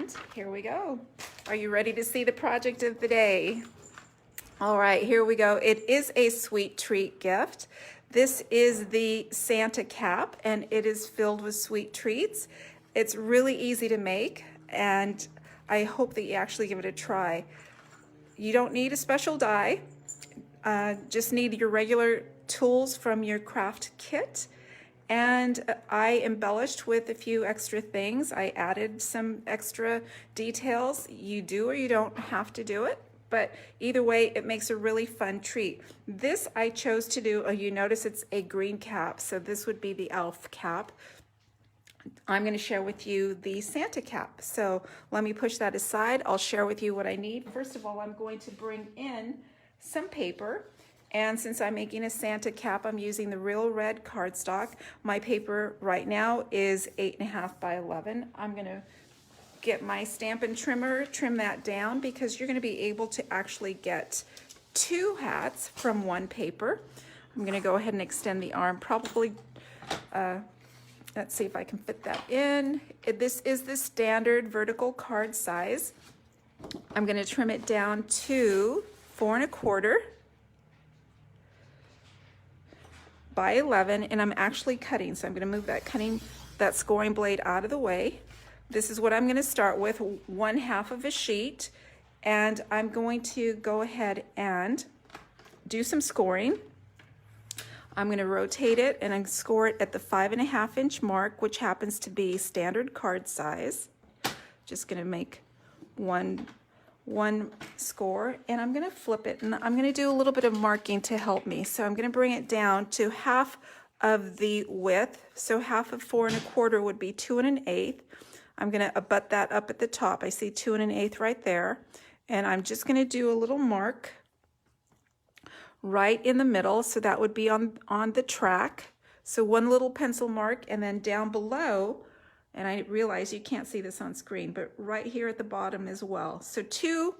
And here we go. Are you ready to see the project of the day? All right, here we go. It is a sweet treat gift. This is the Santa cap, and it is filled with sweet treats. It's really easy to make, and I hope that you actually give it a try. You don't need a special die. Just need your regular tools from your craft kit. And I embellished with a few extra things. I added some extra details. You do or you don't have to do it, but either way, it makes a really fun treat. This I chose to do, you notice it's a green cap, so this would be the elf cap. I'm going to share with you the Santa cap. So let me push that aside. I'll share with you what I need. First of all, I'm going to bring in some paper. And since I'm making a Santa cap, I'm using the Real Red cardstock. My paper right now is 8.5 by 11. I'm going to get my Stampin' Trimmer, trim that down, because you're going to be able to actually get 2 hats from one paper. I'm going to go ahead and extend the arm, probably, let's see if I can fit that in. This is the standard vertical card size. I'm going to trim it down to 4.25 by 11, and I'm actually cutting, so I'm going to move that scoring blade out of the way. This is what I'm going to start with, 1/2 of a sheet, and I'm going to go ahead and do some scoring. I'm going to rotate it and I score it at the 5.5 inch mark, which happens to be standard card size. Just going to make one score, and I'm going to flip it, and I'm going to do a little bit of marking to help me. So I'm going to bring it down to 1/2 of the width. So 1/2 of 4.25 would be 2 1/8. I'm going to abut that up at the top. I see 2 1/8 right there, and I'm just going to do a little mark right in the middle. So that would be on the track. So one little pencil mark, and then down below, and I realize you can't see this on screen, but right here at the bottom as well. So 2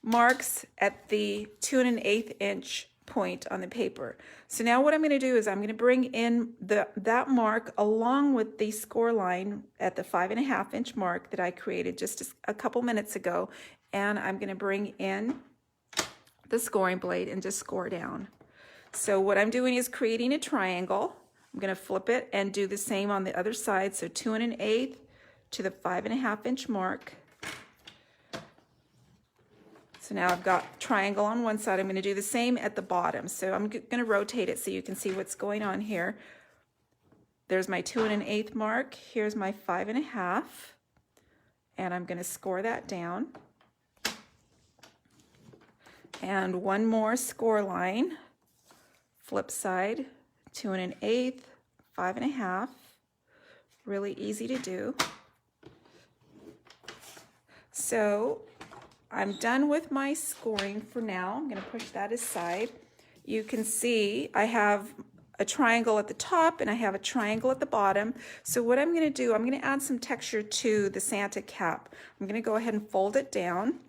marks at the 2 1/8 inch point on the paper. So now what I'm going to do is I'm going to bring in that mark along with the score line at the 5.5 inch mark that I created just a couple minutes ago, and I'm going to bring in the scoring blade and just score down. So what I'm doing is creating a triangle. I'm going to flip it and do the same on the other side. So 2 1/8 to the 5.5 inch mark. So now I've got triangle on one side. I'm going to do the same at the bottom. So I'm going to rotate it so you can see what's going on here. There's my 2 1/8 mark. Here's my 5.5. And I'm going to score that down. And one more score line. Flip side. 2 1/8, 5.5, really easy to do. So I'm done with my scoring for now. I'm going to push that aside. You can see I have a triangle at the top and I have a triangle at the bottom. So what I'm going to do, I'm going to add some texture to the Santa cap. I'm going to go ahead and fold it down,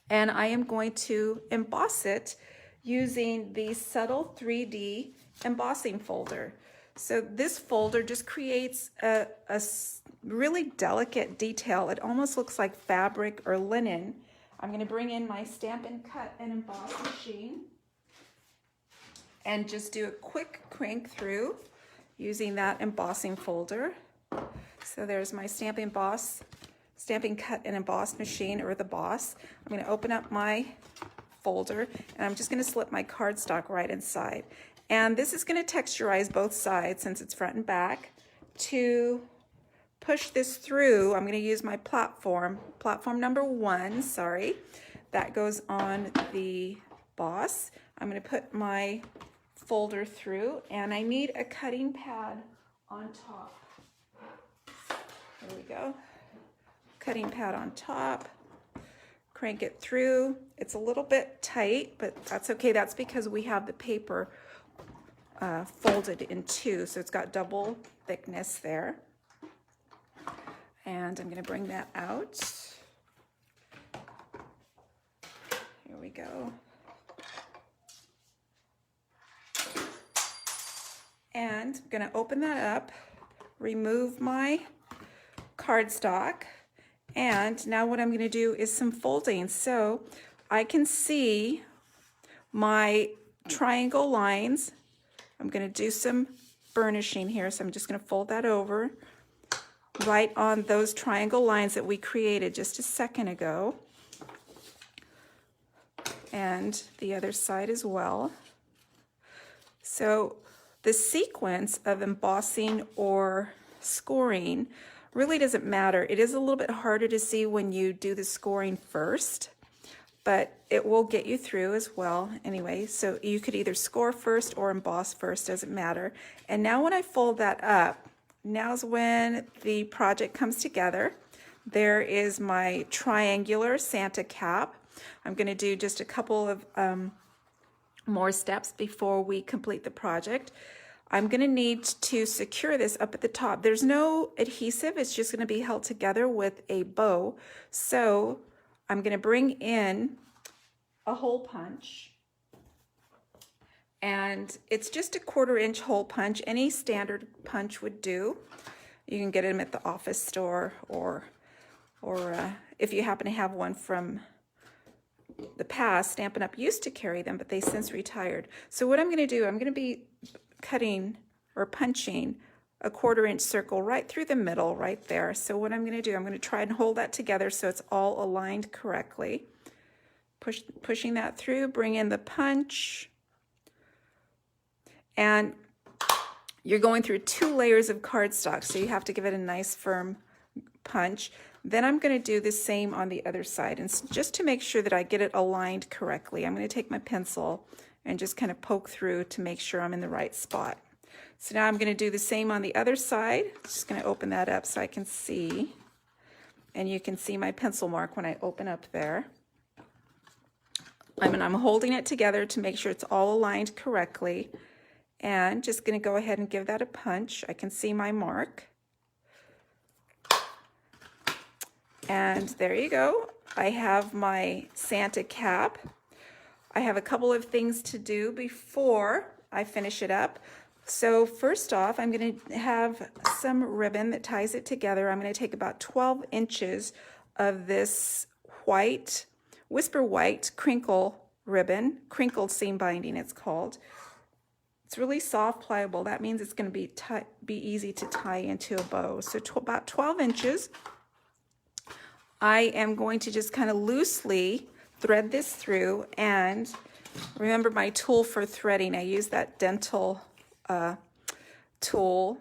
and I am going to emboss it using the Subtle 3D embossing folder. So this folder just creates a really delicate detail. It almost looks like fabric or linen. I'm going to bring in my Stampin' Cut and Emboss machine and just do a quick crank through using that embossing folder. So there's my Stampin' Cut and Emboss machine, or the Boss. I'm going to open up my folder, and I'm just going to slip my cardstock right inside. And this is going to texturize both sides since it's front and back. To push this through, I'm going to use my platform number 1, sorry. That goes on the Boss. I'm going to put my folder through, and I need a cutting pad on top. There we go. Cutting pad on top. Crank it through. It's a little bit tight, but that's okay. That's because we have the paper folded in 2, so it's got double thickness there. And I'm going to bring that out. Here we go. And I'm going to open that up, remove my cardstock, And now what I'm going to do is some folding. So I can see my triangle lines. I'm going to do some burnishing here, so I'm just going to fold that over right on those triangle lines that we created just a second ago, and the other side as well. So the sequence of embossing or scoring really doesn't matter. It is a little bit harder to see when you do the scoring first, but it will get you through as well anyway. So you could either score first or emboss first, doesn't matter. And now when I fold that up, now's when the project comes together. There is my triangular Santa cap. I'm going to do just a couple of more steps before we complete the project. I'm going to need to secure this up at the top. There's no adhesive, it's just going to be held together with a bow. So I'm going to bring in a hole punch, and it's just a 1/4 inch hole punch. Any standard punch would do. You can get them at the office store, or if you happen to have one from the past, Stampin' Up! Used to carry them, but they since retired. So what I'm going to do, I'm going to be cutting or punching a 1/4 inch circle right through the middle right there. So what I'm going to do, I'm going to try and hold that together so it's all aligned correctly. Pushing that through, bring in the punch, and you're going through 2 layers of cardstock, so you have to give it a nice firm punch. Then I'm going to do the same on the other side, and just to make sure that I get it aligned correctly, I'm going to take my pencil and just kind of poke through to make sure I'm in the right spot. So now I'm going to do the same on the other side. Just going to open that up so I can see, and you can see my pencil mark when I open up there. I'm holding it together to make sure it's all aligned correctly, and just going to go ahead and give that a punch. I can see my mark. And there you go. I have my Santa cap. I have a couple of things to do before I finish it up. So first off, I'm going to have some ribbon that ties it together. I'm going to take about 12 inches of this white, whisper white crinkle ribbon, crinkled seam binding it's called. It's really soft, pliable. That means it's going to be easy to tie into a bow. So about 12 inches. I am going to just kind of loosely thread this through, and remember my tool for threading. I use that dental tool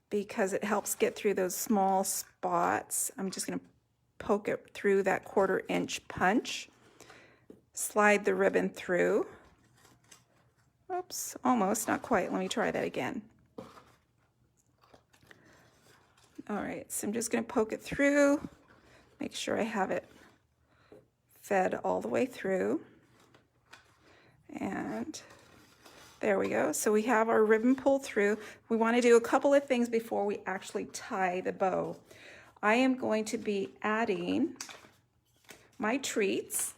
because it helps get through those small spots. I'm just going to poke it through that 1/4 inch punch, slide the ribbon through. Oops, almost, not quite. Let me try that again. All right, so I'm just going to poke it through. Make sure I have it fed all the way through. And there we go. So we have our ribbon pulled through. We want to do a couple of things before we actually tie the bow. I am going to be adding my treats.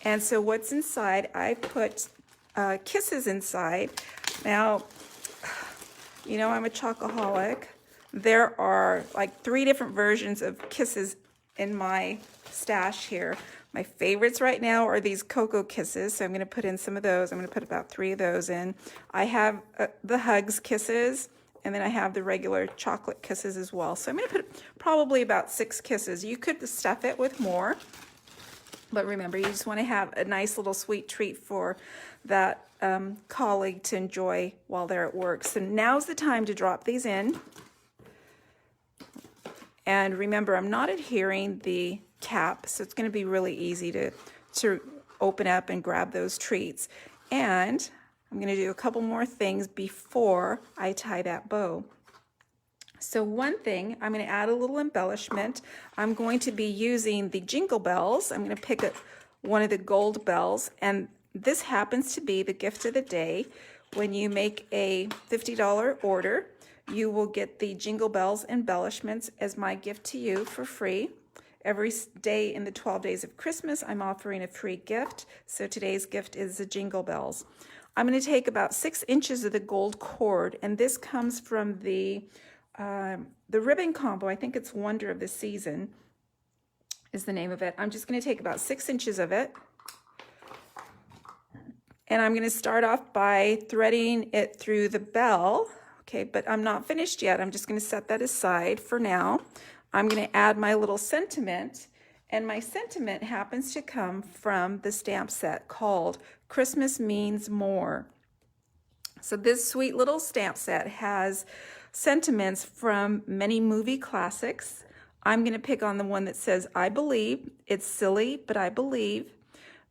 And so what's inside, I put kisses inside. Now, you know I'm a chocoholic. There are like 3 different versions of kisses in my stash here. My favorites right now are these cocoa kisses, so I'm going to put in some of those. I'm going to put about 3 of those in. I have the hugs kisses, and then I have the regular chocolate kisses as well. So I'm going to put probably about 6 kisses. You could stuff it with more, but remember, you just want to have a nice little sweet treat for that colleague to enjoy while they're at work. So now's the time to drop these in. And remember, I'm not adhering the cap, so it's going to be really easy to open up and grab those treats. And I'm going to do a couple more things before I tie that bow. So one thing, I'm going to add a little embellishment. I'm going to be using the jingle bells. I'm going to pick up one of the gold bells, and this happens to be the gift of the day. When you make a $50 order, you will get the Jingle Bells embellishments as my gift to you for free. Every day in the 12 days of Christmas, I'm offering a free gift. So today's gift is the Jingle Bells. I'm going to take about 6 inches of the gold cord, and this comes from the ribbon combo. I think it's Wonder of the Season. is the name of it. I'm just going to take about 6 inches of it. And I'm going to start off by threading it through the bell. Okay, but I'm not finished yet. I'm just going to set that aside for now. I'm going to add my little sentiment. And my sentiment happens to come from the stamp set called Christmas Means More. So this sweet little stamp set has sentiments from many movie classics. I'm going to pick on the one that says, I believe. It's silly, but I believe.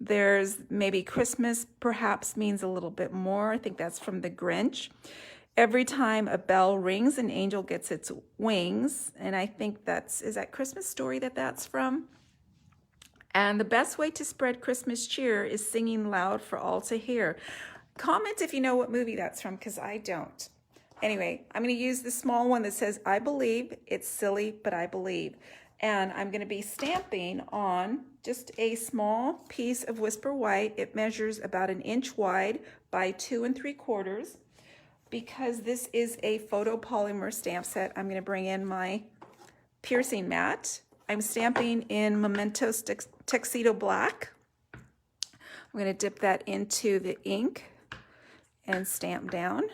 There's maybe Christmas perhaps means a little bit more. I think that's from The Grinch. Every time a bell rings, an angel gets its wings. And I think is that Christmas Story that's from? And the best way to spread Christmas cheer is singing loud for all to hear. Comment if you know what movie that's from, because I don't. Anyway, I'm going to use the small one that says, I believe. It's silly, but I believe. And I'm going to be stamping on just a small piece of Whisper White. It measures about 1 inch wide by 2 3/4. Because this is a photopolymer stamp set, I'm going to bring in my piercing mat. I'm stamping in Memento Tuxedo Black. I'm going to dip that into the ink and stamp down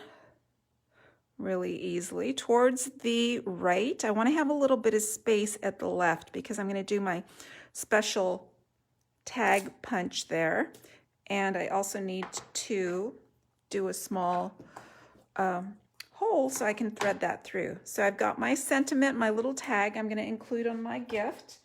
really easily. Towards the right, I want to have a little bit of space at the left because I'm going to do my special tag punch there. And I also need to do a small hole so I can thread that through. So I've got my sentiment, my little tag I'm going to include on my gift.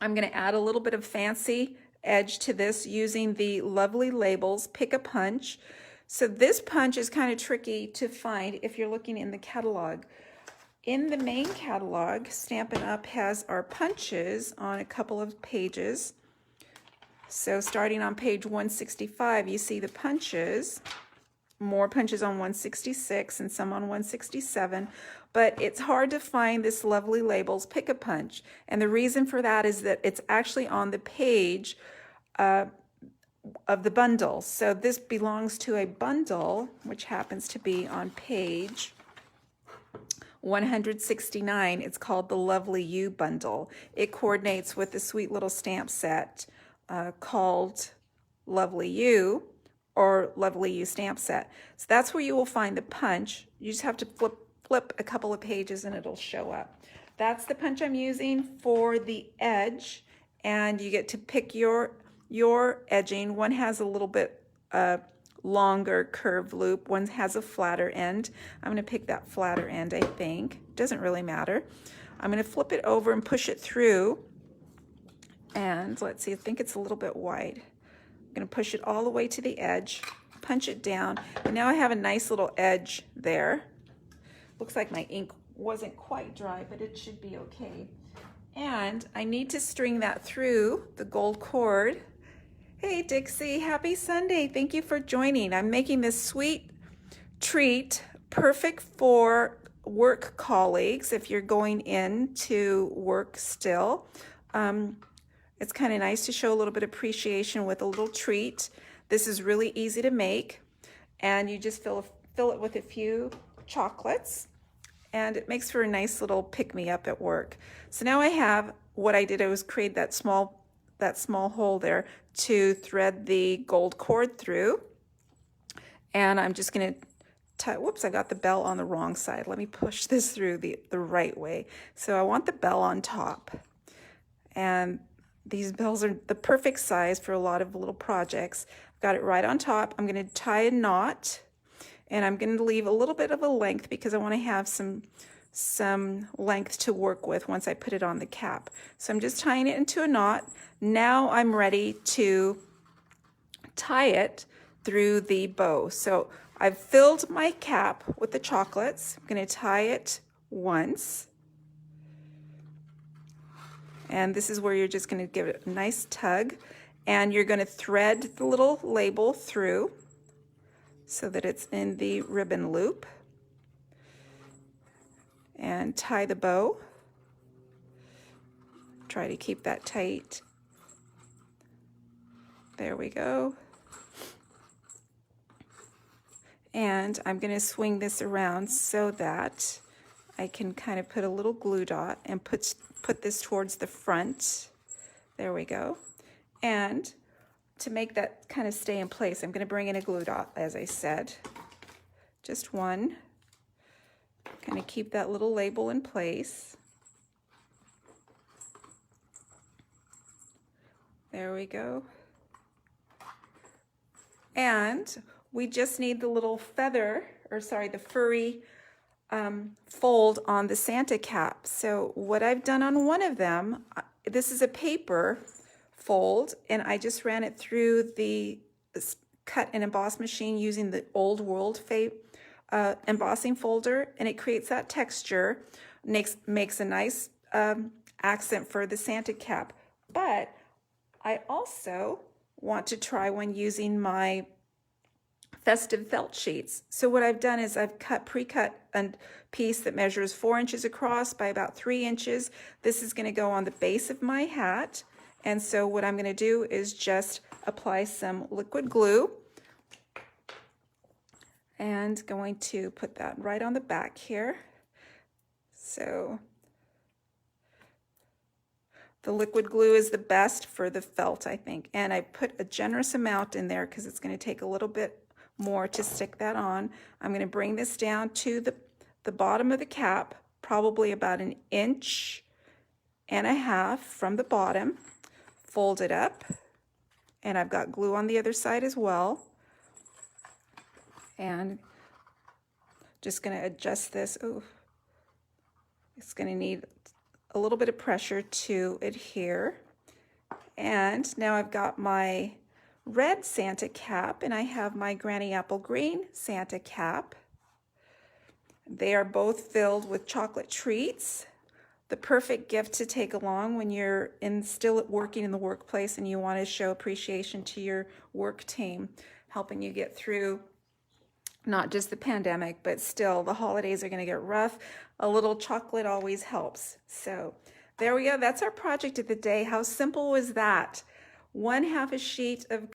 I'm going to add a little bit of fancy edge to this using the Lovely Labels Pick a Punch. So this punch is kind of tricky to find if you're looking in the catalog. In the main catalog, Stampin' Up! Has our punches on a couple of pages. So starting on page 165, you see the punches. More punches on 166 and some on 167, but it's hard to find this Lovely Labels Pick a Punch. And the reason for that is that it's actually on the page of the bundle. So this belongs to a bundle, which happens to be on page 169. It's called the Lovely You bundle. It coordinates with the sweet little stamp set called Lovely You, or Lovely You stamp set. So that's where you will find the punch. You just have to flip a couple of pages and it'll show up. That's the punch I'm using for the edge, and you get to pick your edging. One has a little bit longer curved loop, one has a flatter end. I'm going to pick that flatter end, I think. Doesn't really matter. I'm going to flip it over and push it through, and let's see, I think it's a little bit wide. I'm going to push it all the way to the edge, punch it down, and now I have a nice little edge there. Looks like my ink wasn't quite dry, but it should be okay. And I need to string that through the gold cord. Hey Dixie, happy Sunday. Thank you for joining. I'm making this sweet treat, perfect for work colleagues if you're going in to work still. It's kind of nice to show a little bit of appreciation with a little treat. This is really easy to make, and you just fill it with a few chocolates, and it makes for a nice little pick-me-up at work. So now I have, what I did, I was create that small hole there to thread the gold cord through, and I'm just going to whoops, I got the bell on the wrong side. Let me push this through the right way. So I want the bell on top, and these bells are the perfect size for a lot of little projects. I've got it right on top. I'm going to tie a knot, and I'm going to leave a little bit of a length because I want to have some length to work with once I put it on the cap. So I'm just tying it into a knot. Now I'm ready to tie it through the bow. So I've filled my cap with the chocolates. I'm going to tie it once. And this is where you're just going to give it a nice tug, and you're going to thread the little label through so that it's in the ribbon loop, and tie the bow. Try to keep that tight. There we go. And I'm going to swing this around so that I can kind of put a little glue dot and put this towards the front. There we go. And to make that kind of stay in place, I'm going to bring in a glue dot, as I said. Just one. Kind of keep that little label in place. There we go. And we just need the little feather, or sorry, the furry fold on the Santa cap. So what I've done on one of them, this is a paper fold, and I just ran it through the cut and emboss machine using the Old World embossing folder, and it creates that texture, makes a nice accent for the Santa cap. But I also want to try one using my Festive felt sheets. So what I've done is I've pre-cut a piece that measures 4 inches across by about 3 inches. This is going to go on the base of my hat. And so what I'm going to do is just apply some liquid glue and going to put that right on the back here. So the liquid glue is the best for the felt, I think. And I put a generous amount in there because it's going to take a little bit more to stick that on. I'm going to bring this down to the bottom of the cap, probably about 1.5 inches from the bottom. Fold it up, and I've got glue on the other side as well. And just going to adjust this. Oh, it's going to need a little bit of pressure to adhere. And now I've got my red Santa cap, and I have my Granny Apple Green Santa cap. They are both filled with chocolate treats. The perfect gift to take along when you're still working in the workplace and you want to show appreciation to your work team, helping you get through not just the pandemic, but still the holidays are going to get rough. A little chocolate always helps. So there we go. That's our project of the day. How simple was that? 1/2 a sheet of